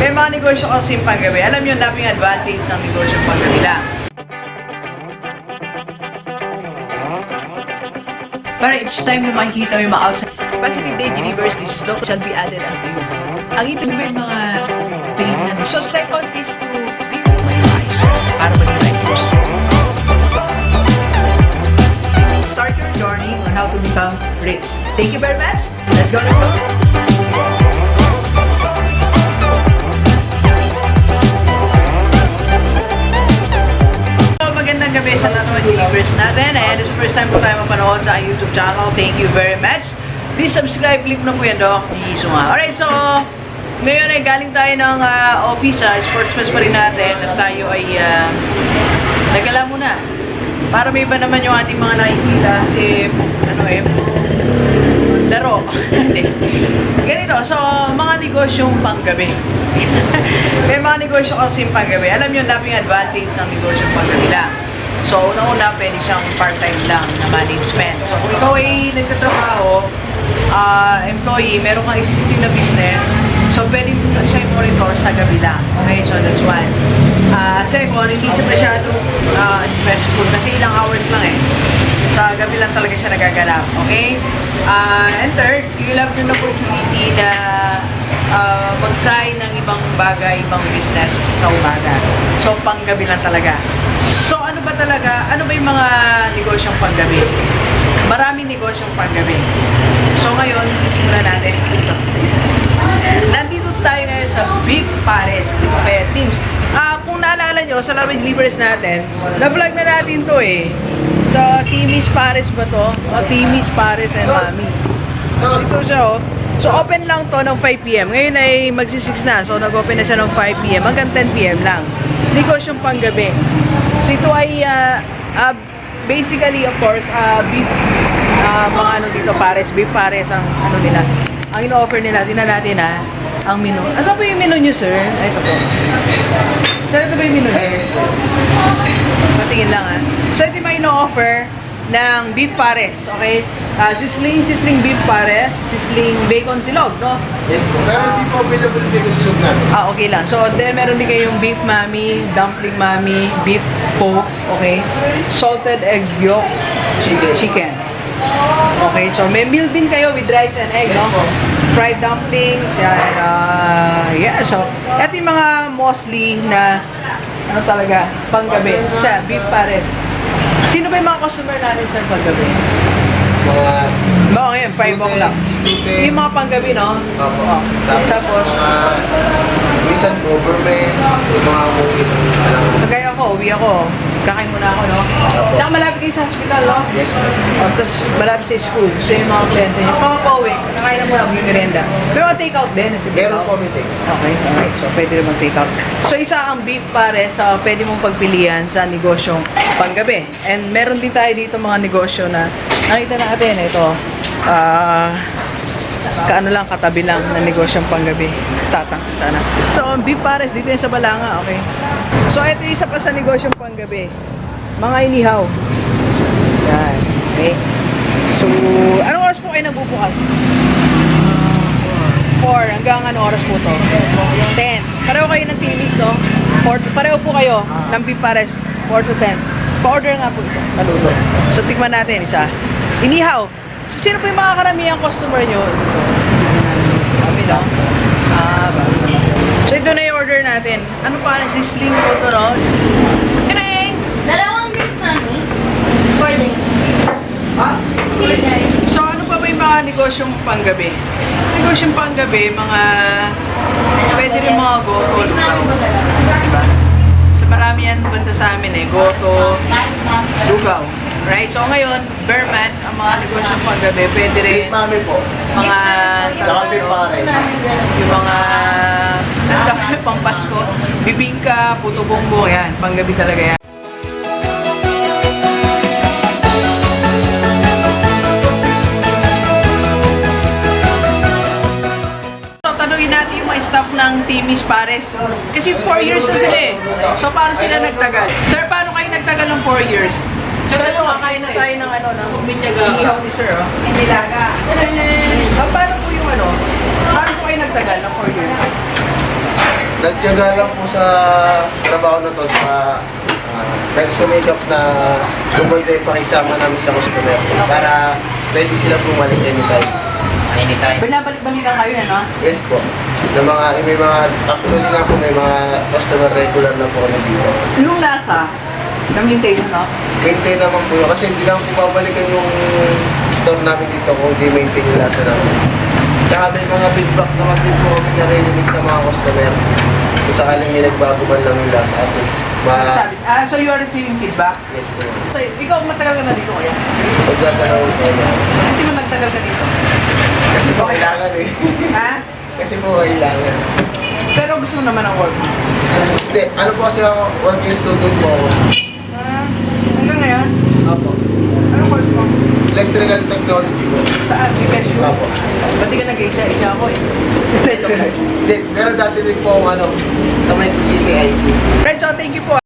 May mga negosyo kasi yung panggabi. Alam nyo, naping advantage ng negosyo panggabi lang. Para each time na makikita mo yung mga outside positive day delivers, this is local shall be added unto you. Ang ibig ba yung mga tingnan? So second is to be organized para maging righteous. Start your journey on how to become rich. Thank you very much. Let's go, let's go. Magandang gabi sa lahat ng delivers natin. And this is the first time po tayo mapanood sa YouTube channel. Thank you very much. Please subscribe, click na po yan do. Gigi, Sunga. Alright, so ngayon ay galing tayo ng office, sports fest pa rin natin. At tayo ay nagala muna. Para may iba naman yung ating mga nakikita. Kasi laro. Ganito, so mga negosyong panggabi. May mga negosyo kasi yung panggabi. Alam nyo, naping advantage ng negosyong panggabi lang. So, una-una, pwede siyang part-time lang na management. So, kung ikaw ay nagtatrabaho, employee, meron kang existing na business, so pwede mo siya i-monitor sa gabi lang. Okay, so that's one. Second, hindi siya masyadong stressful kasi ilang hours lang eh. Sa gabi lang talaga siya nagaganap. Okay? And third, you have the opportunity na mag-try ng ibang bagay, ibang business sa umaga. So, panggabi lang talaga. So, ano ba talaga? Ano ba yung mga negosyong panggabi? Maraming negosyong panggabi. So, ngayon, simulan natin ito sa isa. Nandito tayo ngayon sa Big Pares. Okay, teams. Kung naalala nyo, sa Love Delivers natin, na-vlog na natin to eh. Sa Timis Pares ba to? O Timis Pares and Mami. Ito siya oh. So, open lang to ng 5 p.m. Ngayon ay magsi-6 na. So, nag-open na siya ng 5 p.m. hanggang 10 p.m. lang. So, negosyong panggabi. So, ito ay basically, of course, beef, mga ano dito, pares, beef pares ang ano nila. Ang ino-offer nila, tingnan natin ang menu. Asa po yung menu nyo, sir? Ay, ito po. Sir, ito ba yung menu nyo? Patingin lang So, ito yung mga ino-offer ng beef pares, okay? Sizzling beef pares, sizzling bacon silog, no? Yes po. Pero hindi po available bacon silog namin. Okay lang. So, then meron din kayong beef mami, dumpling mami, beef poke, okay? Salted egg yolk, chicken. Okay, so may meal din kayo with rice and egg, no? Fried dumplings, yan, yeah, so, ito yung mga mostly na, ano talaga, panggabi, sa beef pares. Sino ba yung mga customer natin sa panggabi? Oo, ngayon, 5 o'clock. Yung mga panggabi, no? Opo. Oh. Tapos, minsan government, yung mga movie. kagaya ako, uwi ako. Kakain muna ako, no? Tsaka malapit kayo sa hospital, no? Yes, ma'am. Tapos malapit sa school. So yung mga kliyente nyo. Pangapauwi, nakain na muna yung merienda. Pero take-out din. Meron po meeting. Okay. So pwede naman take-out. So isa ang beef pares, pwede mong pagpilian sa negosyong panggabi. And meron din tayo dito mga negosyo na nakita natin, ito. Katabi lang na negosyong panggabi. Tatang-kita na. So ang beef pares, dito yung sa Balanga, okay? So ito isa pa sa negosyong panggabi. Mga inihaw. Yan. Okay. So, anong oras po kayo nagbubukas? 4. Hanggang anong oras po to? 10. Pareho kayo ng timis, no? Pareho po kayo ng beef pares. 4 to 10. Pa-order nga po isa. Naluto. So, tikman natin isa. Inihaw. So, sino po yung mga karamihang customer nyo? Kami lang. So, ito na yung order natin. Ano pa? Sizzling po ito, no? Kineng! Dalawang beef mami. For day. So, ano pa ba yung mga negosyong panggabi? Negosyong panggabi, mga pwede rin mga goto. Diba? So, marami yan banda sa amin eh. Goto, lugaw. Right? So, ngayon, bare mats, ang mga negosyong panggabi, pwede rin Mami po. mga Beef pares. yung mga pang Pasko, bibingka, puto bongbong, yan, panggabi talaga yan. So, tanungin natin yung mga staff ng Timis Pares. Kasi 4 years na sila eh. So, paano sila nagtagal? Sir, paano kayo nagtagal ng 4 years? So, ito, kakain na tayo ng ng inihaw ni Sir, oh. Nilaga. Paano po yung paano po kayo nagtagal ng 4 years? Nagtyaga lang po sa trabaho na to na nag-sumikap na kumanda yung pakisama namin sa customer para pwede sila bumalik anytime. Anytime. Binabalik-balikan kayo yan, no? Yes po. May mga, actually nga po may mga customer regular na po kami dito. Yung lasa, na-maintain nyo, no? Maintain naman po yun kasi hindi lang po babalikan yung store namin dito kung di maintain yung lasa namin. Kaya may mga feedback naman din po kami narinig sa mga customer. Kung sakaling may nagbago man lang yung lasa, at least Sabi, so you are receiving feedback? yes po. So, ikaw matagal ka na dito kaya? Pagkakalaw po na. Hindi mo nagtagal ka dito? Kasi po kailangan eh. Ha? Kasi po kailangan. Pero gusto mo naman ang work. Hindi, ano po kasi ako, working student po ako. Hanggang ngayon? Apo. Anong course mo? Electrical technology po. Saan? Negosyong? Apo. Ba't di ka nag-isa? Isa ako eh. Hindi, pero dati din po ako sa Micro City IT. Right, so thank you po.